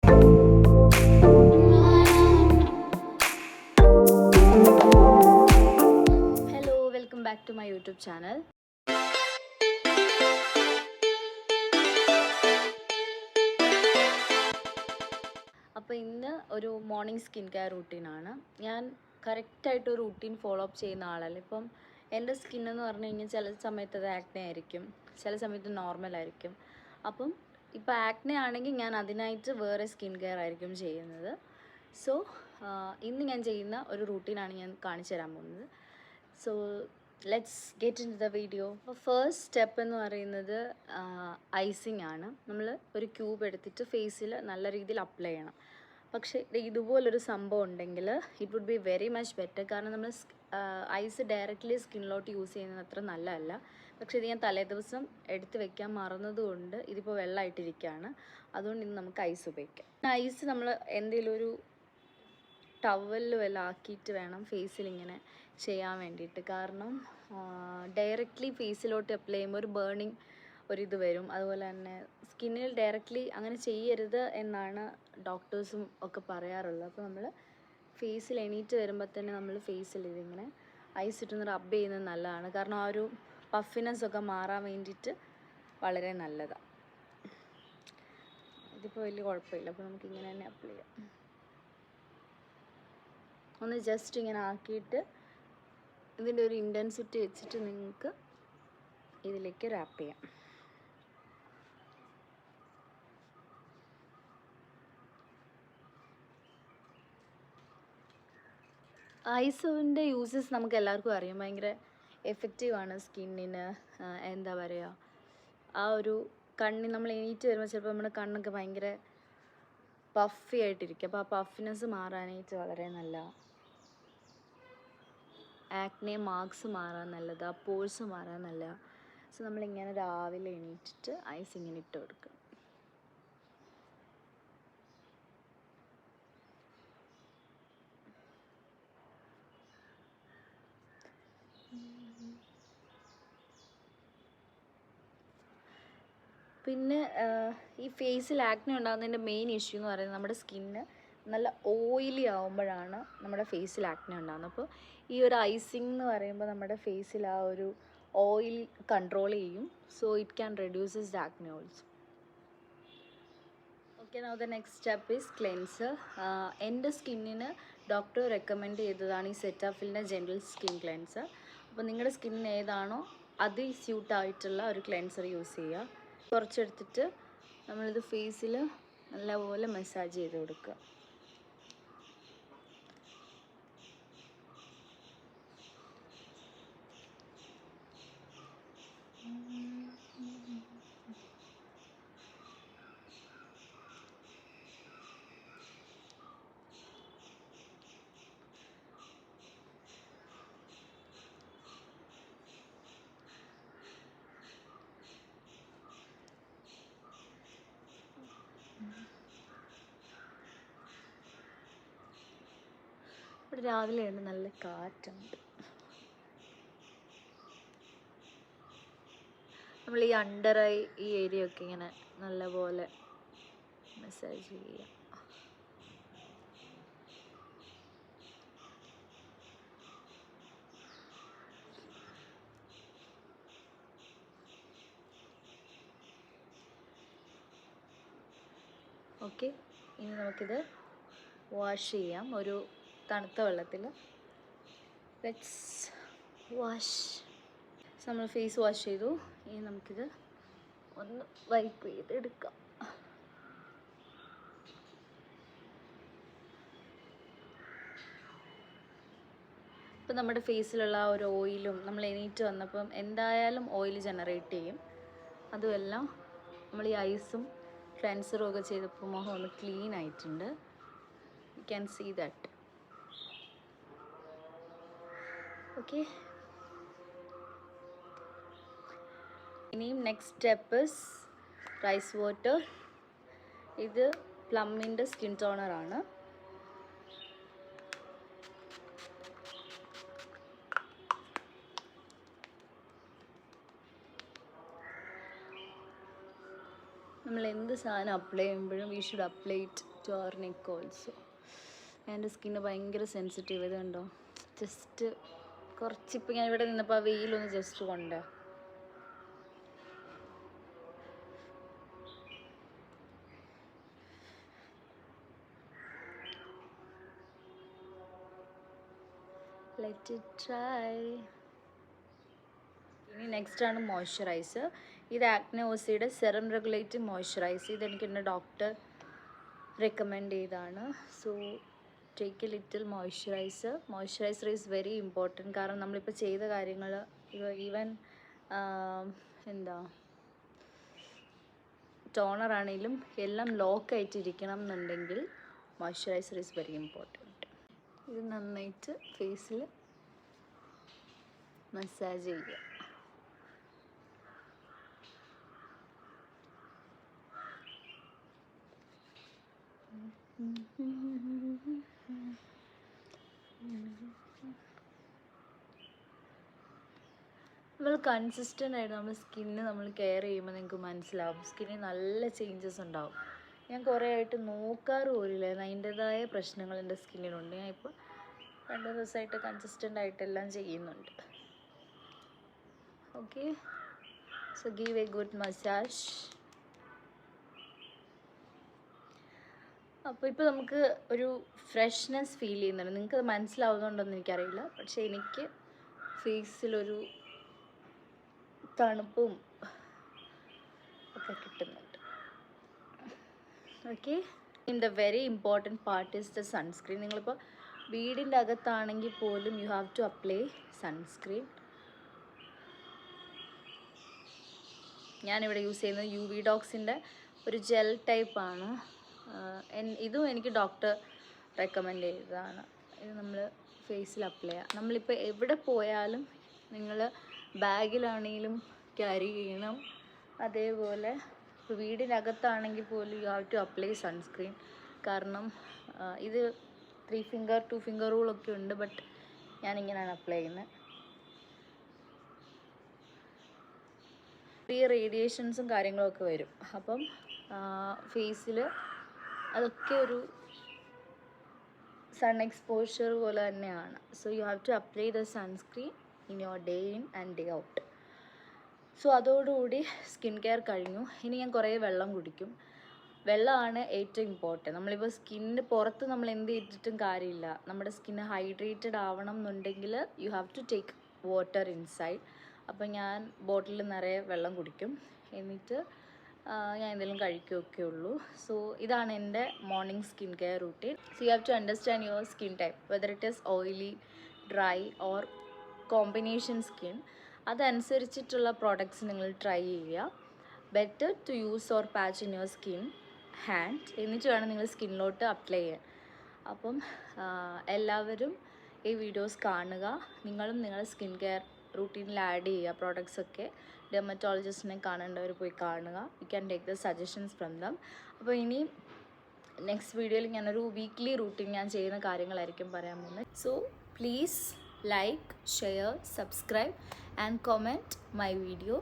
Hello, welcome back to my YouTube channel. അപ്പോൾ ഇന്ന് ഒരു മോർണിംഗ് സ്കിൻ കെയർ റൂട്ടീനാണ്. ഞാൻ കറക്റ്റായിട്ട് ഒരു റൂട്ടീൻ ഫോളോ അപ്പ് ചെയ്യുന്ന ആളല്ല. ഇപ്പം എൻ്റെ സ്കിന്നെന്ന് പറഞ്ഞു കഴിഞ്ഞാൽ ചില സമയത്ത് അത് ആക്നെ ആയിരിക്കും, ചില സമയത്ത് നോർമലായിരിക്കും. അപ്പം ഇപ്പോൾ ആക്നെ ആണെങ്കിൽ ഞാൻ അതിനായിട്ട് വേറെ സ്കിൻ കെയർ ആയിരിക്കും ചെയ്യുന്നത്. സോ ഇന്ന് ഞാൻ ചെയ്യുന്ന ഒരു റൂട്ടീനാണ് ഞാൻ കാണിച്ചു തരാൻ പോകുന്നത്. So let's get in to the video. അപ്പോൾ ഫസ്റ്റ് സ്റ്റെപ്പ് എന്ന് പറയുന്നത് ഐസിങ് ആണ്. നമ്മൾ ഒരു ക്യൂബ് എടുത്തിട്ട് ഫേസിൽ നല്ല രീതിയിൽ അപ്ലൈ ചെയ്യണം. പക്ഷേ ഇതുപോലൊരു സംഭവം ഉണ്ടെങ്കിൽ it would be very much better. കാരണം നമ്മൾ ഐസ് ഡയറക്റ്റ്ലി സ്കിന്നിലോട്ട് യൂസ് ചെയ്യുന്നത് അത്ര നല്ലതല്ല. പക്ഷേ ഇത് ഞാൻ തലേദിവസം എടുത്ത് വെക്കാൻ മറന്നതുകൊണ്ട് ഇതിപ്പോൾ വെള്ളമായിട്ടിരിക്കുകയാണ്. അതുകൊണ്ട് ഇന്ന് നമുക്ക് ഐസ് ഉപയോഗിക്കാം. ഐസ് നമ്മൾ എന്തെങ്കിലും ഒരു ടവലിൽ വല്ല ആക്കിയിട്ട് വേണം ഫേസിലിങ്ങനെ ചെയ്യാൻ വേണ്ടിയിട്ട്. കാരണം ഡയറക്റ്റ്ലി ഫേസിലോട്ട് അപ്ലൈ ചെയ്യുമ്പോൾ ഒരു ബേണിങ് ഒരിത് വരും. അതുപോലെ തന്നെ സ്കിന്നിൽ ഡയറക്റ്റ്ലി അങ്ങനെ ചെയ്യരുത് എന്നാണ് ഡോക്ടേഴ്സും ഒക്കെ പറയാറുള്ളത്. അപ്പോൾ നമ്മൾ ഫേസിൽ എണീറ്റ് വരുമ്പോൾ തന്നെ നമ്മൾ ഫേസിൽ ഇതിങ്ങനെ ഐസ് ഇട്ടൊന്ന് റബ്ബ് ചെയ്യുന്നത് നല്ലതാണ്. കാരണം ആ ഒരു പഫിനെസ് ഒക്കെ മാറാൻ വേണ്ടിയിട്ട് വളരെ നല്ലതാണ്. ഇതിപ്പോൾ വലിയ കുഴപ്പമില്ല. അപ്പോൾ നമുക്ക് ഇങ്ങനെ തന്നെ അപ്ലൈ ചെയ്യാം. ഒന്ന് ജസ്റ്റ് ഇങ്ങനെ ആക്കിയിട്ട് ഇതിൻ്റെ ഒരു ഇൻറ്റൻസിറ്റി വെച്ചിട്ട് നിങ്ങൾക്ക് ഇതിലേക്ക് റാപ്പ് ചെയ്യാം. ഐസിൻ്റെ യൂസസ് നമുക്ക് എല്ലാവർക്കും അറിയാം. ഭയങ്കര എഫക്റ്റീവാണ് സ്കിന്നിന്. എന്താ പറയുക, ആ ഒരു കണ്ണിൽ നമ്മൾ എണീറ്റ് വരുമ്പോൾ ചിലപ്പോൾ നമ്മുടെ കണ്ണൊക്കെ ഭയങ്കര പഫി ആയിട്ടിരിക്കും. അപ്പോൾ ആ പഫിനെസ് മാറാനായിട്ട് വളരെ നല്ലതാണ്. ആക്നെ മാർക്സ് മാറാൻ നല്ലതാണ്, പോഴ്സ് മാറാൻ നല്ലതാണ്. സോ നമ്മളിങ്ങനെ രാവിലെ എണീറ്റിട്ട് ഐസ് ഇങ്ങനെ ഇട്ട് കൊടുക്കുക. പിന്നെ ഈ ഫേസിൽ ആക്നെ ഉണ്ടാകുന്നതിൻ്റെ മെയിൻ ഇഷ്യൂ എന്ന് പറയുന്നത് നമ്മുടെ സ്കിന്ന് നല്ല ഓയിലി ആകുമ്പോഴാണ് നമ്മുടെ ഫേസിൽ ആക്നെ ഉണ്ടാകുന്നത്. അപ്പോൾ ഈ ഒരു ഐസിങ് എന്ന് പറയുമ്പോൾ നമ്മുടെ ഫേസിൽ ആ ഒരു ഓയിൽ കൺട്രോൾ ചെയ്യും. So it can reduces the acne also. Okay, now the next step is cleanser. എൻ്റെ സ്കിന്നിന് ഡോക്ടർ റെക്കമെൻഡ് ചെയ്തതാണ് ഈ സെറ്റാഫിലിൻ്റെ ജെൻറൽ സ്കിൻ ക്ലെൻസർ. അപ്പോൾ നിങ്ങളുടെ സ്കിന്നിന് ഏതാണോ അത് സ്യൂട്ടായിട്ടുള്ള ഒരു ക്ലെൻസർ യൂസ് ചെയ്യുക. കുറച്ചെടുത്തിട്ട് നമ്മളിത് ഫേസിൽ നല്ലപോലെ മസാജ് ചെയ്ത് കൊടുക്കുക. ഇവിടെ രാവിലെയാണ്, നല്ല കാറ്റുണ്ട്. നമ്മൾ ഈ അണ്ടർ ഐ ഈ ഏരിയ ഒക്കെ ഇങ്ങനെ നല്ലപോലെ മസാജ് ചെയ്യുക. ഓക്കെ, ഇനി നമുക്കിത് വാഷ് ചെയ്യാം ഒരു തണുത്ത വെള്ളത്തിൽ. Let's wash. നമ്മൾ ഫേസ് വാഷ് ചെയ്തു. ഇനി നമുക്കിത് ഒന്ന് വൈപ്പ് ചെയ്തെടുക്കാം. ഇപ്പം നമ്മുടെ ഫേസിലുള്ള ആ ഒരു ഓയിലും നമ്മൾ എണീറ്റ് വന്നപ്പം എന്തായാലും ഓയിൽ ജനറേറ്റ് ചെയ്യും. അതുമെല്ലാം നമ്മൾ ഈ ഐസും ക്ലെൻസറും ഒക്കെ ചെയ്തപ്പോൾ മുഖം ഒന്ന് ക്ലീൻ ആയിട്ടുണ്ട്. You can see that. Okay, ഇനിയും next step is rice water. ഇത് പ്ലമ്മിൻ്റെ സ്കിൻ ടോണറാണ്. നമ്മൾ എന്ത് സാധനം അപ്ലൈ ചെയ്യുമ്പോഴും we should apply it tonic also. എൻ്റെ സ്കിന്ന് ഭയങ്കര സെൻസിറ്റീവ്. ഇത് കണ്ടോ, ജസ്റ്റ് കുറച്ചിപ്പോൾ ഞാൻ ഇവിടെ നിന്നപ്പോൾ ആ വെയിലൊന്ന് ജസ്റ്റ് കൊണ്ട്. Let it try. ഇനി നെക്സ്റ്റ് ആണ് മോയ്സ്ചറൈസർ. ഇത് ആക്നെ ഓസിയുടെ സെറം റെഗുലേറ്റിംഗ് മോയ്സ്ചറൈസർ. ഇതെനിക്ക് എൻ്റെ ഡോക്ടർ റെക്കമെൻഡ് ചെയ്താണ്. So take a little moisturiser. Moisturiser is very important. കാരണം നമ്മളിപ്പോൾ ചെയ്ത കാര്യങ്ങൾ ഈവൻ എന്താ ടോണർ ആണെങ്കിലും എല്ലാം ലോക്കായിട്ടിരിക്കണം എന്നുണ്ടെങ്കിൽ മോയ്സ്ചറൈസർ ഈസ് വെരി ഇമ്പോർട്ടൻറ്റ്. ഇത് നന്നായിട്ട് ഫേസിൽ മസാജ് ചെയ്യുക. നമ്മൾ കൺസിസ്റ്റൻ്റ് ആയിട്ട് നമ്മൾ സ്കിന്ന് നമ്മൾ കെയർ ചെയ്യുമ്പോൾ നിങ്ങൾക്ക് മനസ്സിലാവും സ്കിന്നിൽ നല്ല ചേഞ്ചസ് ഉണ്ടാവും. ഞാൻ കുറേ ആയിട്ട് നോക്കാറ് പോലില്ലായിരുന്നു, അതിൻ്റെതായ പ്രശ്നങ്ങൾ എൻ്റെ സ്കിന്നിനുണ്ട്. ഞാൻ ഇപ്പോൾ 2 ദിവസമായിട്ട് കൺസിസ്റ്റൻ്റ് ആയിട്ടെല്ലാം ചെയ്യുന്നുണ്ട്. Okay, so give A good massage. അപ്പോൾ ഇപ്പോൾ നമുക്ക് ഒരു ഫ്രഷ്നെസ് ഫീൽ ചെയ്യുന്നുണ്ട്. നിങ്ങൾക്ക് അത് മനസ്സിലാവുന്നുണ്ടോയെന്ന് എനിക്കറിയില്ല, പക്ഷേ എനിക്ക് ഫേസിലൊരു തണുപ്പും ഒക്കെ കിട്ടുന്നുണ്ട്. Okay, in the very important part is the sunscreen. നിങ്ങളിപ്പോൾ വീടിൻ്റെ അകത്താണെങ്കിൽ പോലും you have to apply sunscreen. ഞാനിവിടെ യൂസ് ചെയ്യുന്നത് UV ഡോക്സിൻ്റെ ഒരു ജെൽ ടൈപ്പാണ്. ഇതും എനിക്ക് ഡോക്ടർ റെക്കമെൻഡ് ചെയ്തതാണ്. ഇത് നമ്മൾ ഫേസിൽ അപ്ലൈ ചെയ്യുക. നമ്മളിപ്പോൾ എവിടെ പോയാലും നിങ്ങൾ ബാഗിലാണെങ്കിലും ക്യാരി ചെയ്യണം. അതേപോലെ ഇപ്പോൾ വീടിനകത്താണെങ്കിൽ പോലും you have to apply sunscreen. കാരണം ഇത് 3 ഫിംഗർ 2 ഫിംഗർ റൂളൊക്കെ ഉണ്ട്, ബട്ട് ഞാനിങ്ങനെയാണ് അപ്ലൈ ചെയ്യുന്നത്. ഈ റേഡിയേഷൻസും കാര്യങ്ങളൊക്കെ വരും. അപ്പം ഫേസിൽ അതൊക്കെ ഒരു സൺ എക്സ്പോഷർ പോലെ തന്നെയാണ്. So you have to apply the sunscreen in your day in and day out. So അതോടുകൂടി സ്കിൻ കെയർ കഴിഞ്ഞു. ഇനി ഞാൻ കുറേ വെള്ളം കുടിക്കും. വെള്ളമാണ് ഏറ്റവും ഇമ്പോർട്ടൻറ്റ്. നമ്മളിപ്പോൾ സ്കിന്നിന് പുറത്ത് നമ്മൾ എന്ത് ചെയ്തിട്ടും കാര്യമില്ല. നമ്മുടെ സ്കിന്ന് ഹൈഡ്രേറ്റഡ് ആവണം എന്നുണ്ടെങ്കിൽ you have to take water inside. അപ്പം ഞാൻ ബോട്ടിൽ നിറയെ വെള്ളം കുടിക്കും. എന്നിട്ട് ഞാൻ എന്തെങ്കിലും കഴിക്കുകയൊക്കെ ഉള്ളൂ. സോ ഇതാണ് എൻ്റെ morning skin care routine. So you have to understand your skin type, whether it is oily, dry or combination skin. അതനുസരിച്ചിട്ടുള്ള പ്രോഡക്റ്റ്സ് നിങ്ങൾ ട്രൈ ചെയ്യുക. Better to use or patch in your skin hand. എന്നിട്ട് വേണം നിങ്ങൾ സ്കിന്നിലോട്ട് apply ചെയ്യാൻ. അപ്പം എല്ലാവരും ഈ വീഡിയോസ് കാണുക. നിങ്ങളും നിങ്ങളുടെ സ്കിൻ കെയർ റൂട്ടീനിൽ ആഡ് ചെയ്യുക പ്രോഡക്ട്സൊക്കെ. ഡെർമറ്റോളജിസ്റ്റിനെ കാണേണ്ടവർ പോയി കാണുക. You can take the suggestions from them. അപ്പോൾ ഇനി നെക്സ്റ്റ് വീഡിയോയിൽ ഞാനൊരു വീക്ക്ലി റൂട്ടീൻ ഞാൻ ചെയ്യുന്ന കാര്യങ്ങളായിരിക്കും പറയാൻ പോകുന്നത്. So please like, share, subscribe and comment my video.